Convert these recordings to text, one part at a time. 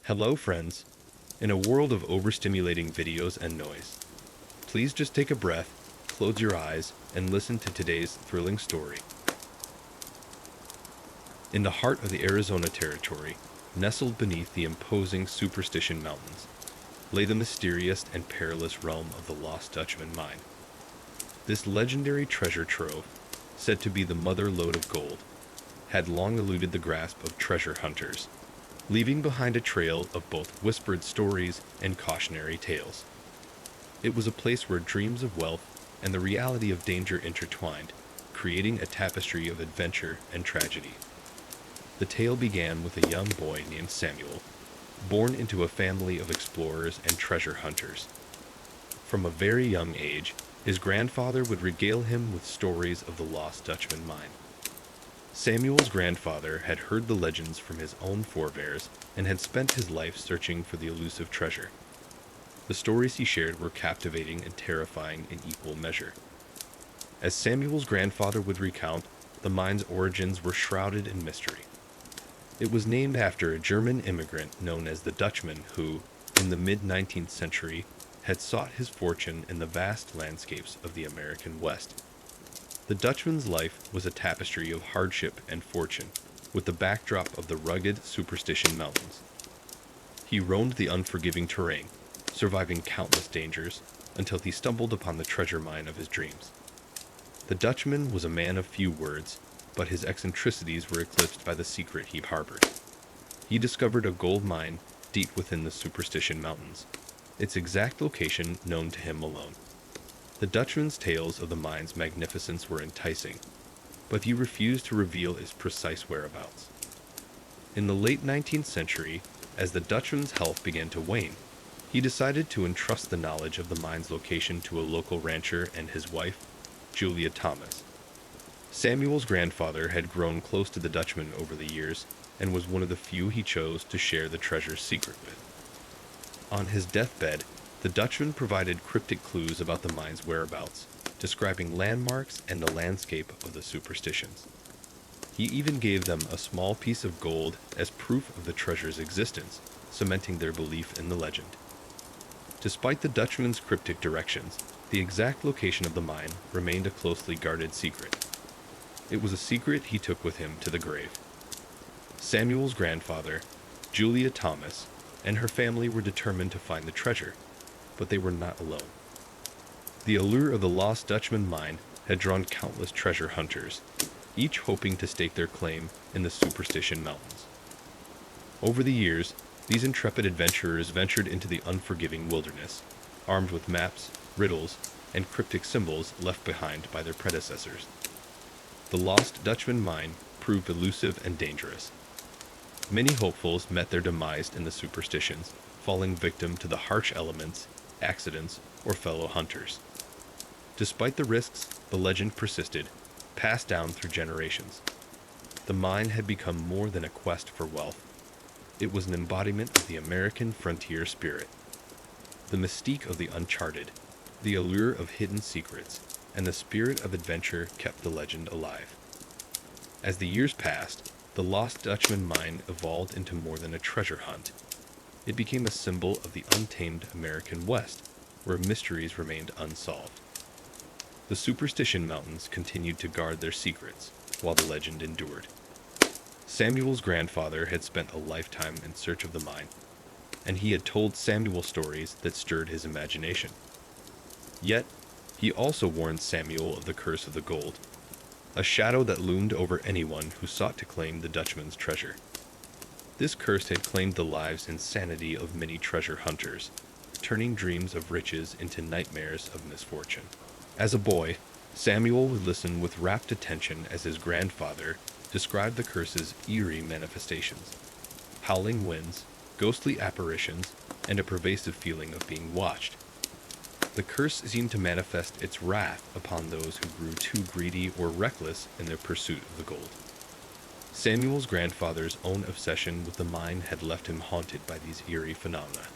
Hello, friends. In a world of overstimulating videos and noise, please just take a breath, close your eyes, and listen to today's thrilling story. In the heart of the Arizona Territory, nestled beneath the imposing Superstition Mountains, lay the mysterious and perilous realm of the Lost Dutchman Mine. This legendary treasure trove, said to be the mother lode of gold, had long eluded the grasp of treasure hunters, leaving behind a trail of both whispered stories and cautionary tales. It was a place where dreams of wealth and the reality of danger intertwined, creating a tapestry of adventure and tragedy. The tale began with a young boy named Samuel, born into a family of explorers and treasure hunters. From a very young age, his grandfather would regale him with stories of the Lost Dutchman Mine. Samuel's grandfather had heard the legends from his own forebears and had spent his life searching for the elusive treasure. The stories he shared were captivating and terrifying in equal measure. As Samuel's grandfather would recount, the mine's origins were shrouded in mystery. It was named after a German immigrant known as the Dutchman who, in the mid-19th century, had sought his fortune in the vast landscapes of the American West. The Dutchman's life was a tapestry of hardship and fortune, with the backdrop of the rugged Superstition Mountains. He roamed the unforgiving terrain, surviving countless dangers, until he stumbled upon the treasure mine of his dreams. The Dutchman was a man of few words, but his eccentricities were eclipsed by the secret he harbored. He discovered a gold mine deep within the Superstition Mountains, its exact location known to him alone. The Dutchman's tales of the mine's magnificence were enticing, but he refused to reveal its precise whereabouts. In the late 19th century, as the Dutchman's health began to wane, he decided to entrust the knowledge of the mine's location to a local rancher and his wife, Julia Thomas. Samuel's grandfather had grown close to the Dutchman over the years and was one of the few he chose to share the treasure's secret with. On his deathbed, the Dutchman provided cryptic clues about the mine's whereabouts, describing landmarks and the landscape of the superstitions. He even gave them a small piece of gold as proof of the treasure's existence, cementing their belief in the legend. Despite the Dutchman's cryptic directions, the exact location of the mine remained a closely guarded secret. It was a secret he took with him to the grave. Samuel's grandfather, Julia Thomas, and her family were determined to find the treasure, but they were not alone. The allure of the Lost Dutchman Mine had drawn countless treasure hunters, each hoping to stake their claim in the Superstition Mountains. Over the years, these intrepid adventurers ventured into the unforgiving wilderness, armed with maps, riddles, and cryptic symbols left behind by their predecessors. The Lost Dutchman Mine proved elusive and dangerous. Many hopefuls met their demise in the superstitions, falling victim to the harsh elements, accidents, or fellow hunters. Despite the risks, the legend persisted, passed down through generations. The mine had become more than a quest for wealth. It was an embodiment of the American frontier spirit. The mystique of the uncharted, the allure of hidden secrets, and the spirit of adventure kept the legend alive. As the years passed, the Lost Dutchman Mine evolved into more than a treasure hunt. It became a symbol of the untamed American West, where mysteries remained unsolved. The Superstition Mountains continued to guard their secrets, while the legend endured. Samuel's grandfather had spent a lifetime in search of the mine, and he had told Samuel stories that stirred his imagination. Yet, he also warned Samuel of the curse of the gold, a shadow that loomed over anyone who sought to claim the Dutchman's treasure. This curse had claimed the lives and sanity of many treasure hunters, turning dreams of riches into nightmares of misfortune. As a boy, Samuel would listen with rapt attention as his grandfather described the curse's eerie manifestations: howling winds, ghostly apparitions, and a pervasive feeling of being watched. The curse seemed to manifest its wrath upon those who grew too greedy or reckless in their pursuit of the gold. Samuel's grandfather's own obsession with the mine had left him haunted by these eerie phenomena.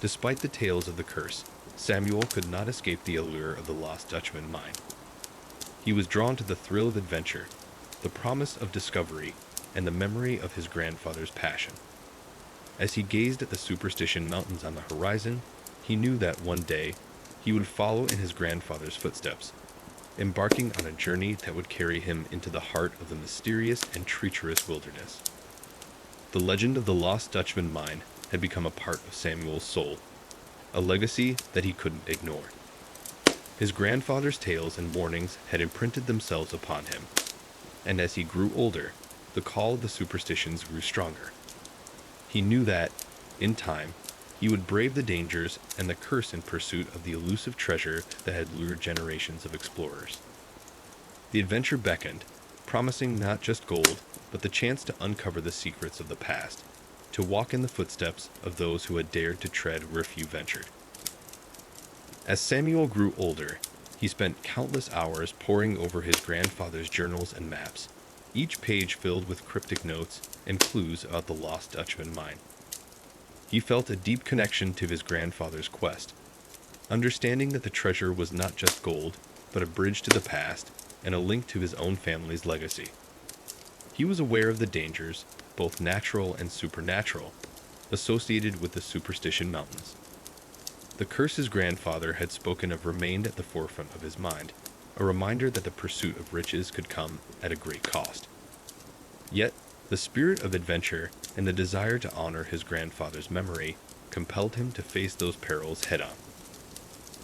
Despite the tales of the curse, Samuel could not escape the allure of the Lost Dutchman Mine. He was drawn to the thrill of adventure, the promise of discovery, and the memory of his grandfather's passion. As he gazed at the Superstition Mountains on the horizon, he knew that one day he would follow in his grandfather's footsteps, embarking on a journey that would carry him into the heart of the mysterious and treacherous wilderness. The legend of the Lost Dutchman Mine had become a part of Samuel's soul, a legacy that he couldn't ignore. His grandfather's tales and warnings had imprinted themselves upon him, and as he grew older, the call of the superstitions grew stronger. He knew that, in time, he would brave the dangers and the curse in pursuit of the elusive treasure that had lured generations of explorers. The adventure beckoned, promising not just gold, but the chance to uncover the secrets of the past, to walk in the footsteps of those who had dared to tread where few ventured. As Samuel grew older, he spent countless hours poring over his grandfather's journals and maps, each page filled with cryptic notes and clues about the Lost Dutchman Mine. He felt a deep connection to his grandfather's quest, understanding that the treasure was not just gold, but a bridge to the past and a link to his own family's legacy. He was aware of the dangers, both natural and supernatural, associated with the Superstition Mountains. The curse his grandfather had spoken of remained at the forefront of his mind, a reminder that the pursuit of riches could come at a great cost. Yet, the spirit of adventure and the desire to honor his grandfather's memory compelled him to face those perils head-on.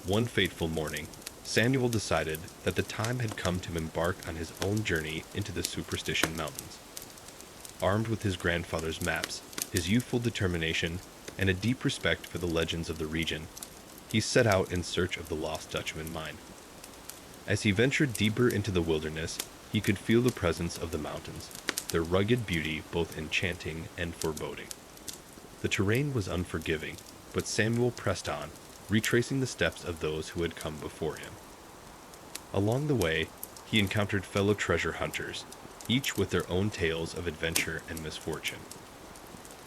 One fateful morning, Samuel decided that the time had come to embark on his own journey into the Superstition Mountains. Armed with his grandfather's maps, his youthful determination, and a deep respect for the legends of the region, he set out in search of the Lost Dutchman Mine. As he ventured deeper into the wilderness, he could feel the presence of the mountains, their rugged beauty both enchanting and foreboding. The terrain was unforgiving, but Samuel pressed on, retracing the steps of those who had come before him. Along the way, he encountered fellow treasure hunters, each with their own tales of adventure and misfortune.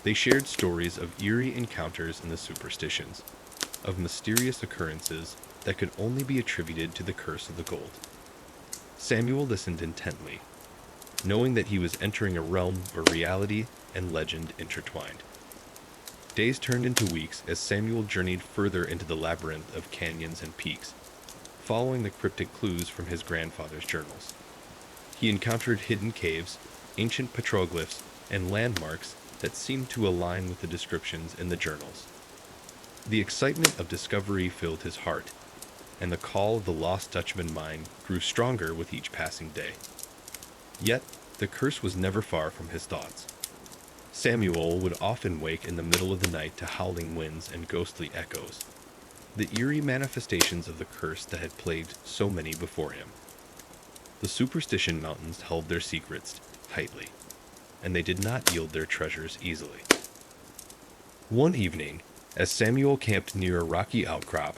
They shared stories of eerie encounters in the superstitions, of mysterious occurrences that could only be attributed to the curse of the gold. Samuel listened intently, knowing that he was entering a realm where reality and legend intertwined. Days turned into weeks as Samuel journeyed further into the labyrinth of canyons and peaks, following the cryptic clues from his grandfather's journals. He encountered hidden caves, ancient petroglyphs, and landmarks that seemed to align with the descriptions in the journals. The excitement of discovery filled his heart, and the call of the Lost Dutchman Mine grew stronger with each passing day. Yet, the curse was never far from his thoughts. Samuel would often wake in the middle of the night to howling winds and ghostly echoes, the eerie manifestations of the curse that had plagued so many before him. The Superstition Mountains held their secrets tightly, and they did not yield their treasures easily. One evening, as Samuel camped near a rocky outcrop,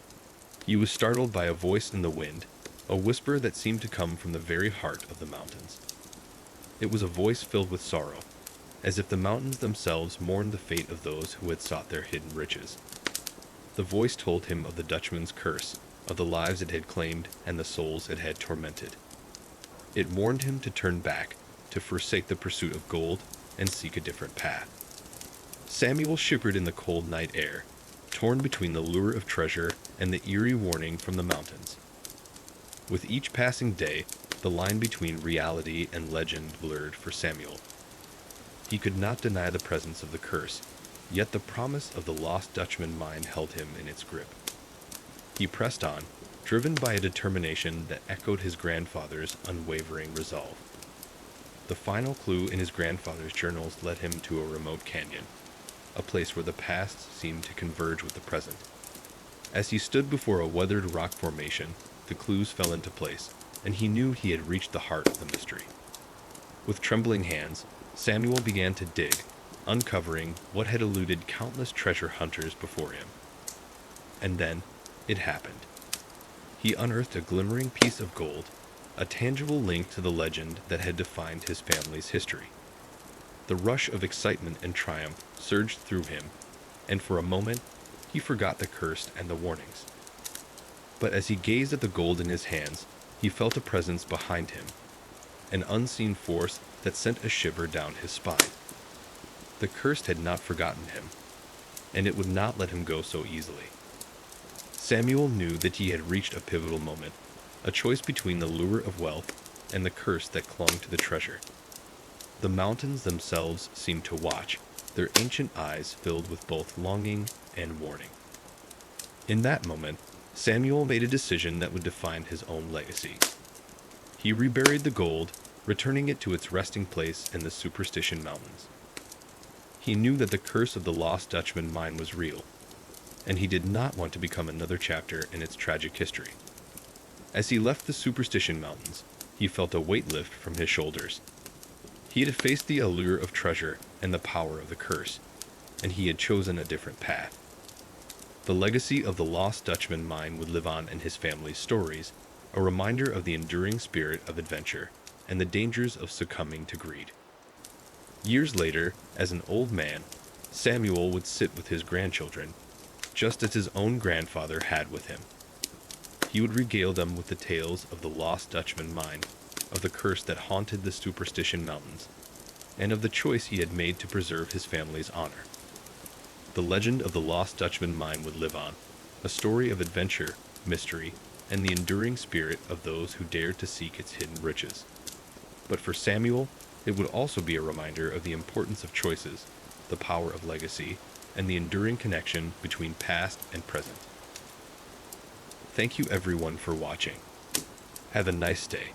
he was startled by a voice in the wind, a whisper that seemed to come from the very heart of the mountains. It was a voice filled with sorrow, as if the mountains themselves mourned the fate of those who had sought their hidden riches. The voice told him of the Dutchman's curse, of the lives it had claimed and the souls it had tormented. It warned him to turn back, to forsake the pursuit of gold, and seek a different path. Samuel shivered in the cold night air, torn between the lure of treasure and the eerie warning from the mountains. With each passing day, the line between reality and legend blurred for Samuel. He could not deny the presence of the curse, yet the promise of the Lost Dutchman Mine held him in its grip. He pressed on, driven by a determination that echoed his grandfather's unwavering resolve. The final clue in his grandfather's journals led him to a remote canyon, a place where the past seemed to converge with the present. As he stood before a weathered rock formation, the clues fell into place, and he knew he had reached the heart of the mystery. With trembling hands, Samuel began to dig, uncovering what had eluded countless treasure hunters before him. And then, it happened. He unearthed a glimmering piece of gold, a tangible link to the legend that had defined his family's history. The rush of excitement and triumph surged through him, and for a moment, he forgot the curse and the warnings. But as he gazed at the gold in his hands, he felt a presence behind him, an unseen force that sent a shiver down his spine. The curse had not forgotten him, and it would not let him go so easily. Samuel knew that he had reached a pivotal moment, a choice between the lure of wealth and the curse that clung to the treasure. The mountains themselves seemed to watch, their ancient eyes filled with both longing and warning. In that moment, Samuel made a decision that would define his own legacy. He reburied the gold, returning it to its resting place in the Superstition Mountains. He knew that the curse of the Lost Dutchman Mine was real, and he did not want to become another chapter in its tragic history. As he left the Superstition Mountains, he felt a weight lift from his shoulders. He had faced the allure of treasure and the power of the curse, and he had chosen a different path. The legacy of the Lost Dutchman Mine would live on in his family's stories, a reminder of the enduring spirit of adventure and the dangers of succumbing to greed. Years later, as an old man, Samuel would sit with his grandchildren, just as his own grandfather had with him. He would regale them with the tales of the Lost Dutchman Mine, of the curse that haunted the Superstition Mountains, and of the choice he had made to preserve his family's honor. The legend of the Lost Dutchman Mine would live on, a story of adventure, mystery, and the enduring spirit of those who dared to seek its hidden riches. But for Samuel, it would also be a reminder of the importance of choices, the power of legacy, and the enduring connection between past and present. Thank you everyone for watching. Have a nice day.